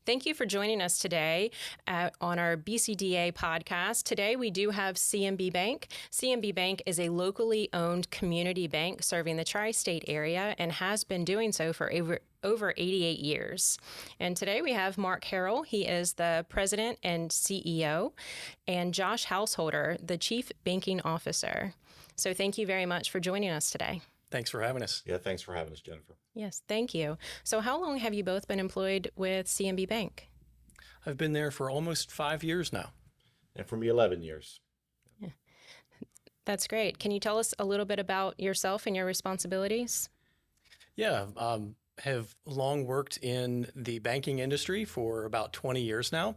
Thank you for joining us today on our BCDA podcast. Today we do have CNB Bank. CNB Bank is a locally owned community bank serving the tri-state area and has been doing so for over 88 years. And today we have Mark Harrell. He is the president and CEO, and Josh Householder, the chief banking officer. So thank you very much for joining us today. Thanks for having us. Yeah, thanks for having us, Jennifer. Yes, thank you. So how long have you both been employed with CNB Bank? I've been there for almost 5 years now. And for me, 11 years. Yeah. That's great. Can you tell us a little bit about yourself and your responsibilities? Yeah, have long worked in the banking industry for about 20 years now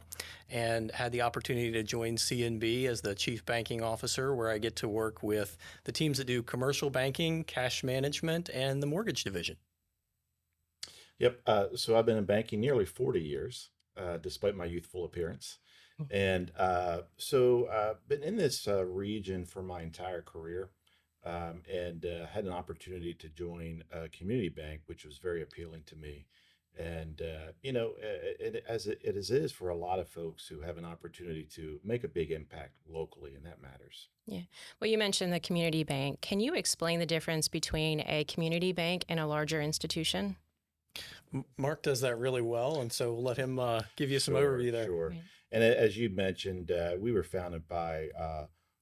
and had the opportunity to join CNB as the chief banking officer, where I get to work with the teams that do commercial banking, cash management, and the mortgage division. Yep. So I've been in banking nearly 40 years, despite my youthful appearance. And so been in this region for my entire career. And had an opportunity to join a community bank, which was very appealing to me. And, as it is for a lot of folks who have an opportunity to make a big impact locally, and that matters. Yeah. Well, you mentioned the community bank. Can you explain the difference between a community bank and a larger institution? Mark does that really well, and so we'll let him give you some Sure, overview there. Sure. Right. And as you mentioned, we were founded by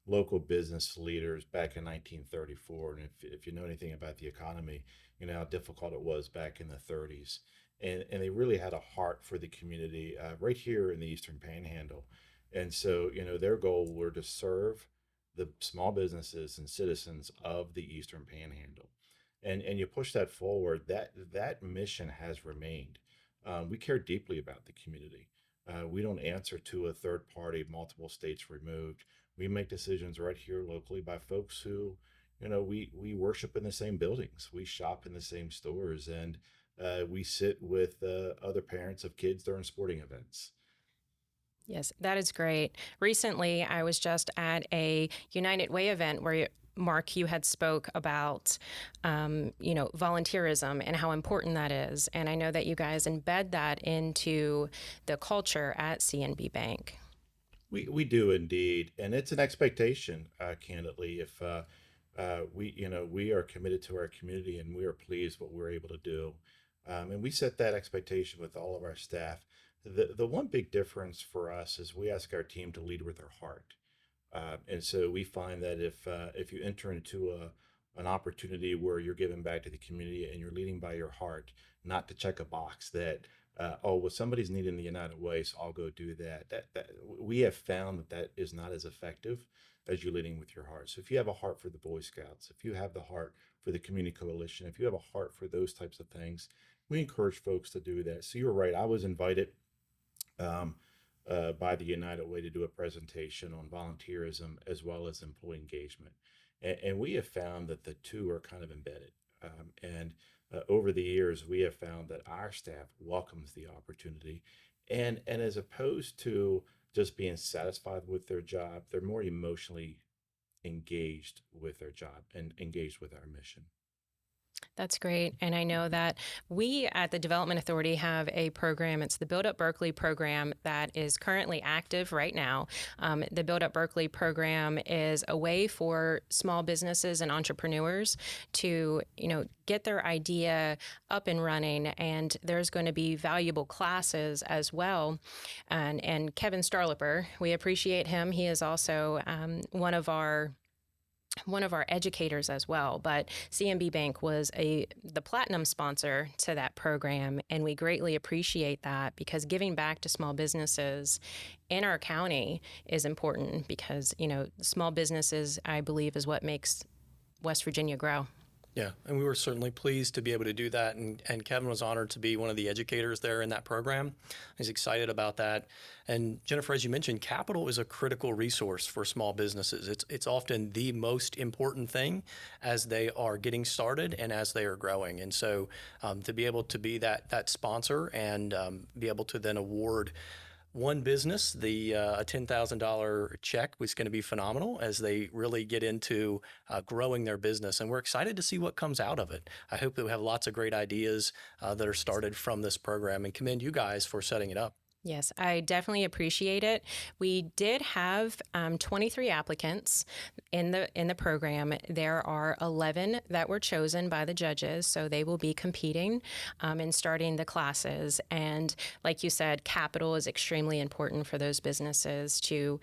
local business leaders back in 1934. And if you know anything about the economy, you know how difficult it was back in the 30s. And they really had a heart for the community right here in the Eastern Panhandle. And so, their goal were to serve the small businesses and citizens of the Eastern Panhandle. And you push that forward, that mission has remained. We care deeply about the community. We don't answer to a third party, multiple states removed. We make decisions right here locally by folks who, we worship in the same buildings. We shop in the same stores, and we sit with other parents of kids during sporting events. Yes, that is great. Recently, I was just at a United Way event where Mark, you had spoke about, volunteerism and how important that is. And I know that you guys embed that into the culture at CNB Bank. We do indeed, and it's an expectation. Candidly, if we are committed to our community and we are pleased what we're able to do, and we set that expectation with all of our staff. The one big difference for us is we ask our team to lead with their heart, and so we find that if you enter into an opportunity where you're giving back to the community and you're leading by your heart, not to check a box that somebody's needing the United Way, so I'll go do that. That we have found that is not as effective as you leading with your heart. So if you have a heart for the Boy Scouts, if you have the heart for the Community Coalition, if you have a heart for those types of things, we encourage folks to do that. So you're right. I was invited by the United Way to do a presentation on volunteerism as well as employee engagement, and we have found that the two are kind of embedded. Over the years, we have found that our staff welcomes the opportunity, and as opposed to just being satisfied with their job, they're more emotionally engaged with their job and engaged with our mission. That's great. And I know that we at the Development Authority have a program. It's the Build Up Berkeley program that is currently active right now. The Build Up Berkeley program is a way for small businesses and entrepreneurs to, get their idea up and running. And there's going to be valuable classes as well. And Kevin Starlipper, we appreciate him. He is also one of our educators as well, but CNB Bank was the platinum sponsor to that program, and we greatly appreciate that because giving back to small businesses in our county is important because, small businesses, I believe, is what makes West Virginia grow. Yeah, and we were certainly pleased to be able to do that, and Kevin was honored to be one of the educators there in that program. He's excited about that. And Jennifer, as you mentioned, capital is a critical resource for small businesses. It's often the most important thing as they are getting started and as they are growing. And so to be able to be that sponsor and be able to then award one business, the a $10,000 check was going to be phenomenal as they really get into growing their business. And we're excited to see what comes out of it. I hope that we have lots of great ideas that are started from this program, and commend you guys for setting it up. Yes, I definitely appreciate it. We did have 23 applicants in the program. There are 11 that were chosen by the judges, so they will be competing and starting the classes. And like you said, capital is extremely important for those businesses to,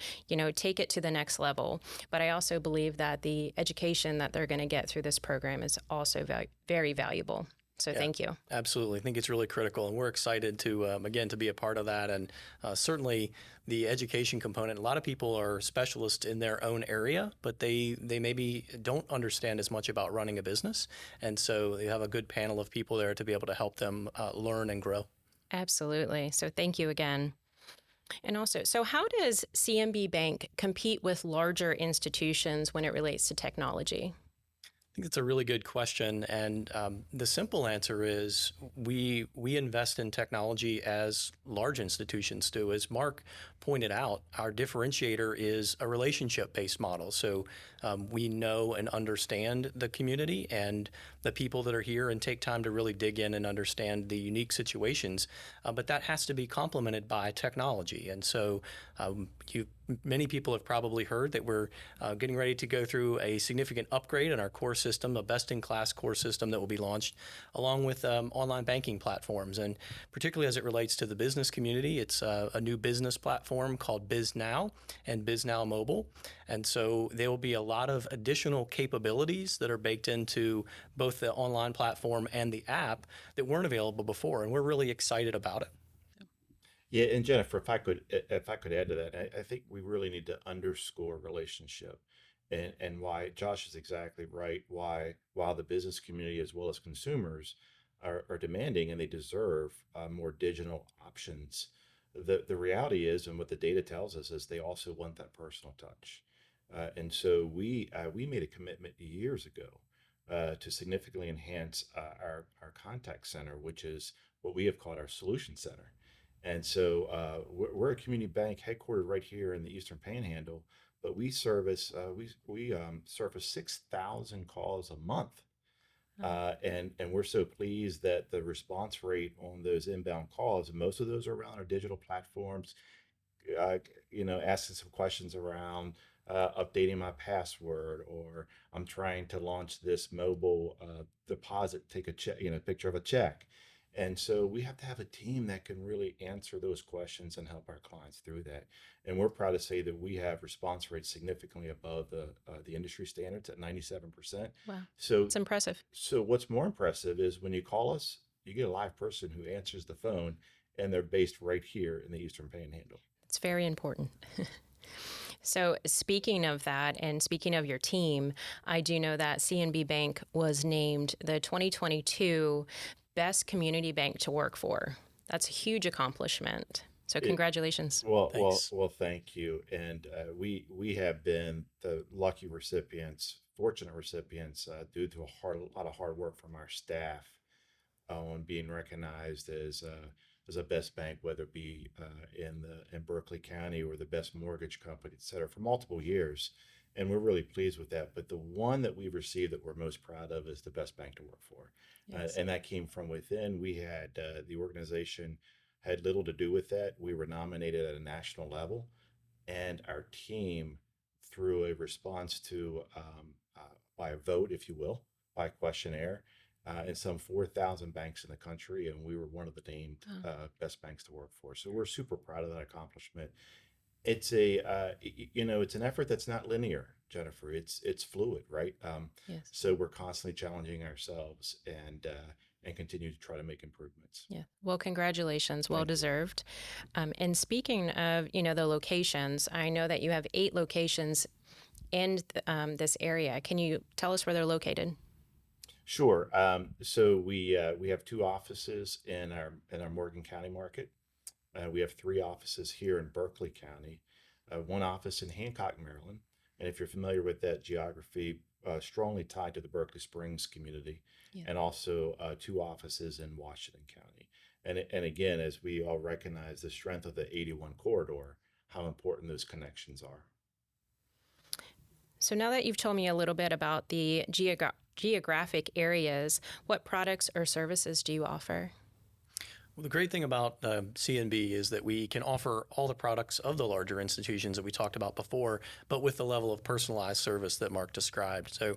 take it to the next level. But I also believe that the education that they're going to get through this program is also very valuable. So Yeah, thank you. absolutely. I think it's really critical, and we're excited to again to be a part of that. And certainly the education component. A lot of people are specialists in their own area, but they maybe don't understand as much about running a business, and so they have a good panel of people there to be able to help them learn and grow. Absolutely. So thank you again. And also, so how does CNB Bank compete with larger institutions when it relates to technology? I think it's a really good question, and the simple answer is we invest in technology as large institutions do. As Mark pointed out, our differentiator is a relationship-based model. So we know and understand the community and the people that are here, and take time to really dig in and understand the unique situations. But that has to be complemented by technology, and so many people have probably heard that we're getting ready to go through a significant upgrade in our core system, a best-in-class core system that will be launched, along with online banking platforms. And particularly as it relates to the business community, it's a new business platform called BizNow and BizNow Mobile. And so there will be a lot of additional capabilities that are baked into both the online platform and the app that weren't available before, and we're really excited about it. Yeah, and Jennifer, if I could add to that, I think we really need to underscore relationship, and why Josh is exactly right. Why while the business community as well as consumers are demanding and they deserve more digital options, the reality is, and what the data tells us is, they also want that personal touch, and so we made a commitment years ago to significantly enhance our contact center, which is what we have called our solution center. And so we're a community bank headquartered right here in the Eastern Panhandle, but we surface 6,000 calls a month, and we're so pleased that the response rate on those inbound calls, and most of those are around our digital platforms, uh, asking some questions around updating my password, or I'm trying to launch this mobile deposit, take a check, picture of a check. And so we have to have a team that can really answer those questions and help our clients through that. And we're proud to say that we have response rates significantly above the industry standards at 97%. Wow, So it's impressive. so what's more impressive is when you call us, you get a live person who answers the phone, and they're based right here in the Eastern Panhandle. It's very important. So, speaking of that, and speaking of your team, I do know that CNB Bank was named the 2022 Best Community Bank to Work for. That's a huge accomplishment. So, It, congratulations. Thanks. well, thank you. And we have been the lucky recipients, fortunate recipients, due to a lot of hard work from our staff on being recognized as a best bank, whether it be in Berkeley County, or the best mortgage company, et cetera, for multiple years. And we're really pleased with that. But the one that we've received that we're most proud of is the best bank to work for, Yes. and that came from within. We had the organization had little to do with that. We were nominated at a national level, and our team, through a response to by a vote, if you will, by a questionnaire, in some 4,000 banks in the country, and we were one of the named Oh, best banks to work for. So we're super proud of that accomplishment. It's a it's an effort that's not linear, Jennifer. It's fluid, right? yes. So we're constantly challenging ourselves, and continue to try to make improvements. Yeah. Well, congratulations. Well Thank you. deserved. And speaking of, the locations, I know that you have 8 locations in this area. Can you tell us where they're located? Sure. So we have 2 offices in our Morgan County market. We have 3 offices here in Berkeley County, 1 office in Hancock, Maryland. And if you're familiar with that geography, strongly tied to the Berkeley Springs community, Yeah. and also 2 offices in Washington County. And again, as we all recognize the strength of the 81 corridor, how important those connections are. So now that you've told me a little bit about the geographic areas, what products or services do you offer? Well, the great thing about CNB is that we can offer all the products of the larger institutions that we talked about before, but with the level of personalized service that Mark described. So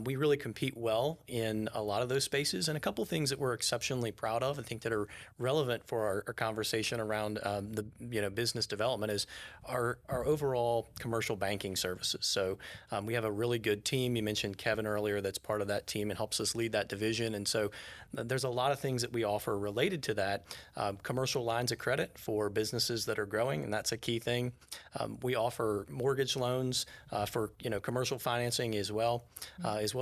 we really compete well in a lot of those spaces. And a couple things that we're exceptionally proud of, I think, that are relevant for our conversation around the business development is our overall commercial banking services. So we have a really good team. You mentioned Kevin earlier, that's part of that team and helps us lead that division. And so there's a lot of things that we offer related to that. Commercial lines of credit for businesses that are growing, and that's a key thing. We offer mortgage loans for commercial financing as well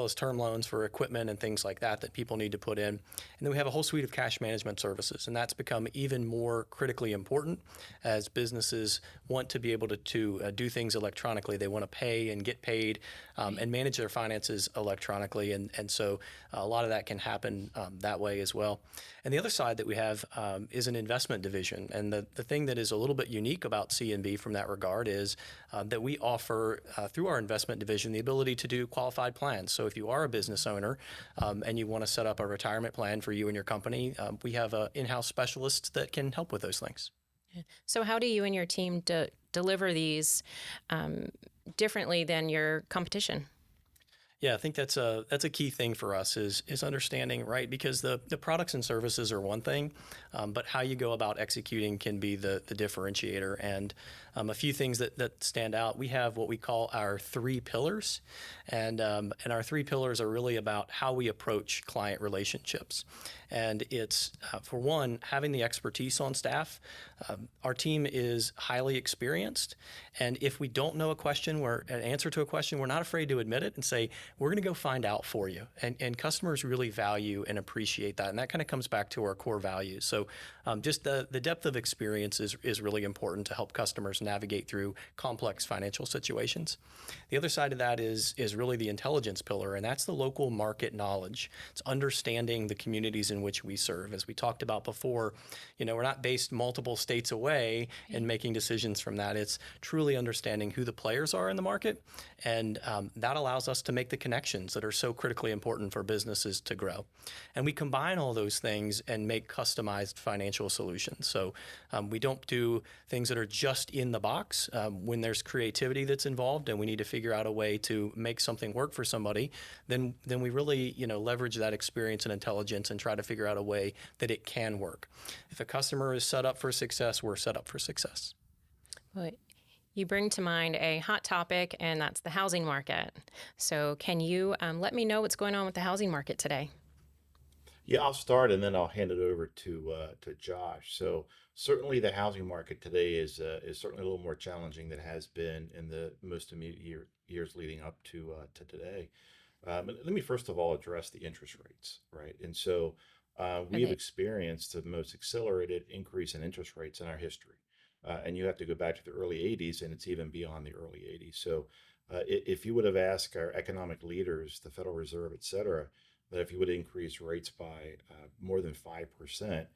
as term loans for equipment and things like that that people need to put in. And then we have a whole suite of cash management services, and that's become even more critically important as businesses want to be able to do things electronically. They want to pay and get paid and manage their finances electronically, and so a lot of that can happen that way as well. And the other side that we have is an investment division. And the thing that is a little bit unique about CNB from that regard is that we offer, through our investment division, the ability to do qualified plans. So if you are a business owner and you want to set up a retirement plan for you and your company, we have in-house specialists that can help with those things. So how do you and your team deliver these differently than your competition? Yeah, I think that's a key thing for us is understanding, right? Because the products and services are one thing, but how you go about executing can be the differentiator. And a few things that stand out. We have what we call our 3 pillars, and our 3 pillars are really about how we approach client relationships. And it's for one, having the expertise on staff. Our team is highly experienced, and if we don't know an answer to a question, we're not afraid to admit it and say, we're going to go find out for you. And customers really value and appreciate that. And that kind of comes back to our core values. So just the depth of experience is really important to help customers navigate through complex financial situations. The other side of that is really the intelligence pillar, and that's the local market knowledge. It's understanding the communities in which we serve. As we talked about before, we're not based multiple states away and making decisions from that. It's truly understanding who the players are in the market, and that allows us to make the connections that are so critically important for businesses to grow. And we combine all those things and make customized financial solutions. So we don't do things that are just in the box. When there's creativity that's involved and we need to figure out a way to make something work for somebody, then we really leverage that experience and intelligence and try to figure out a way that it can work. If a customer is set up for success, we're set up for success. Well, you bring to mind a hot topic, and that's the housing market. So can you let me know what's going on with the housing market today? Yeah, I'll start and then I'll hand it over to Josh. So certainly the housing market today is certainly a little more challenging than it has been in the most immediate years leading up to today. Let me first of all address the interest rates, right? And so we have Okay. experienced the most accelerated increase in interest rates in our history. And you have to go back to the early 80s, and it's even beyond the early 80s. So if you would have asked our economic leaders, the Federal Reserve, et cetera, that if you would increase rates by more than 5%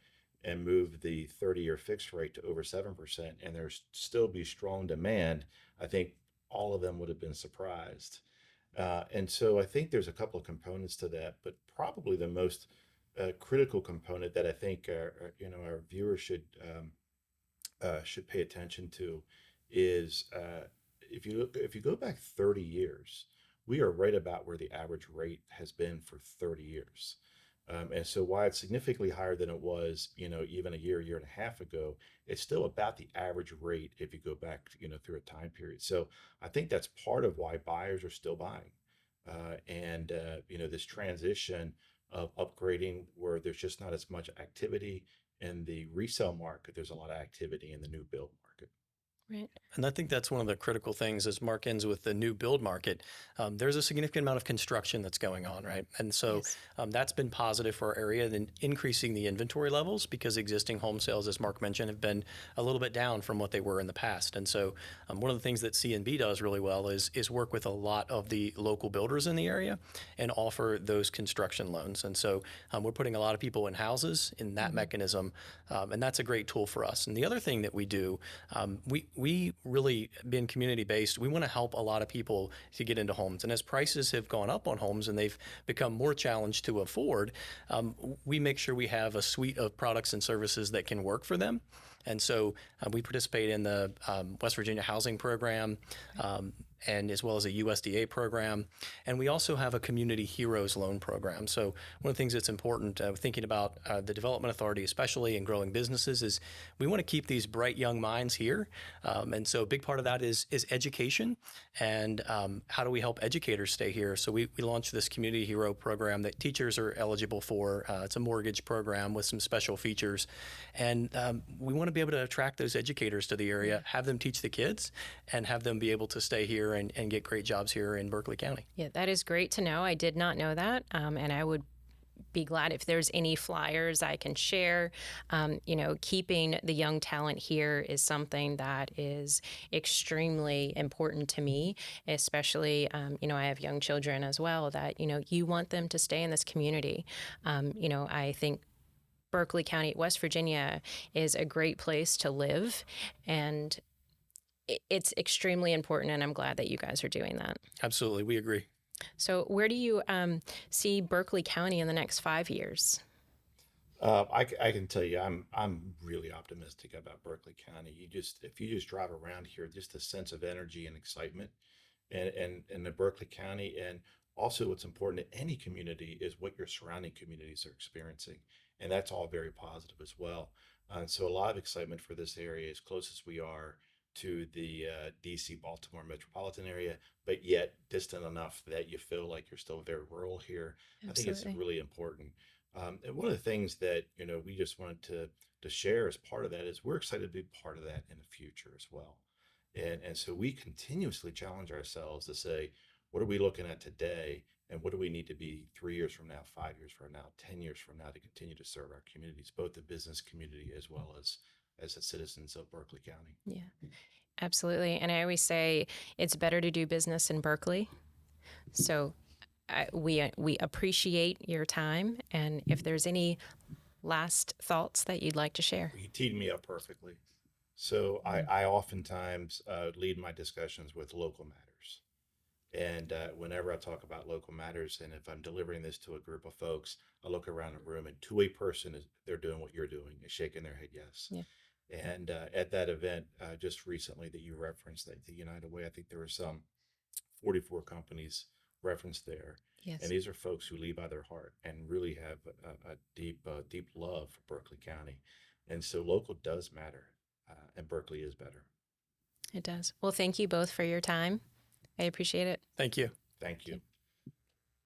and move the 30-year fixed rate to over 7%, and there's still be strong demand, I think all of them would have been surprised. And so I think there's a couple of components to that, but probably the most critical component that I think our viewers should pay attention to is if you go back 30 years, we are right about where the average rate has been for 30 years. And so while it's significantly higher than it was, even a year and a half ago, it's still about the average rate if you go back, through a time period. So I think that's part of why buyers are still buying. This transition of upgrading where there's just not as much activity in the resale market, there's a lot of activity in the new build market. Right. And I think that's one of the critical things as Mark ends with the new build market. There's a significant amount of construction that's going on, right? And so Yes. that's been positive for our area, then increasing the inventory levels because existing home sales, as Mark mentioned, have been a little bit down from what they were in the past. And so one of the things that CNB does really well is work with a lot of the local builders in the area and offer those construction loans. And so we're putting a lot of people in houses in that mechanism, and that's a great tool for us. And the other thing that we do, we really, being community based, we want to help a lot of people to get into homes. And as prices have gone up on homes and they've become more challenged to afford, we make sure we have a suite of products and services that can work for them. And so we participate in the West Virginia Housing Program, and as well as a USDA program. And we also have a Community Heroes Loan Program. So one of the things that's important, thinking about the Development Authority especially and growing businesses, is we want to keep these bright young minds here. And so a big part of that is education and how do we help educators stay here. So we launched this Community Hero program that teachers are eligible for. It's a mortgage program with some special features. And we want to be able to attract those educators to the area, have them teach the kids, and have them be able to stay here and get great jobs here in Berkeley County. Yeah, that is great to know. I did not know that. And I would be glad if there's any flyers I can share. Keeping the young talent here is something that is extremely important to me, especially, I have young children as well that, you want them to stay in this community. I think Berkeley County, West Virginia is a great place to live, and it's extremely important, and I'm glad that you guys are doing that. Absolutely, we agree. So where do you see Berkeley County in the next 5 years? I can tell you, I'm really optimistic about Berkeley County. If you just drive around here, just a sense of energy and excitement, and in the Berkeley County, and also what's important in any community is what your surrounding communities are experiencing, and that's all very positive as well. So a lot of excitement for this area, as close as we are to the DC Baltimore metropolitan area, but yet distant enough that you feel like you're still very rural here. I think it's Absolutely. really important. And one of the things that we just wanted to share as part of that is we're excited to be part of that in the future as well. And so we continuously challenge ourselves to say, what are we looking at today, and what do we need to be 3 years from now, 5 years from now, 10 years from now to continue to serve our communities, both the business community as well as the citizens of Berkeley County. Yeah, absolutely. And I always say it's better to do business in Berkeley. So we appreciate your time. And if there's any last thoughts that you'd like to share. You teed me up perfectly. So I oftentimes lead my discussions with local matters. And whenever I talk about local matters, and if I'm delivering this to a group of folks, I look around the room and to a person, they're doing what you're doing, is shaking their head yes. Yeah. And at that event, just recently that you referenced, the United Way, I think there were some 44 companies referenced there. Yes. And these are folks who lead by their heart and really have a deep love for Berkeley County. And so local does matter, and Berkeley is better. It does. Well, thank you both for your time. I appreciate it. Thank you. Thank you.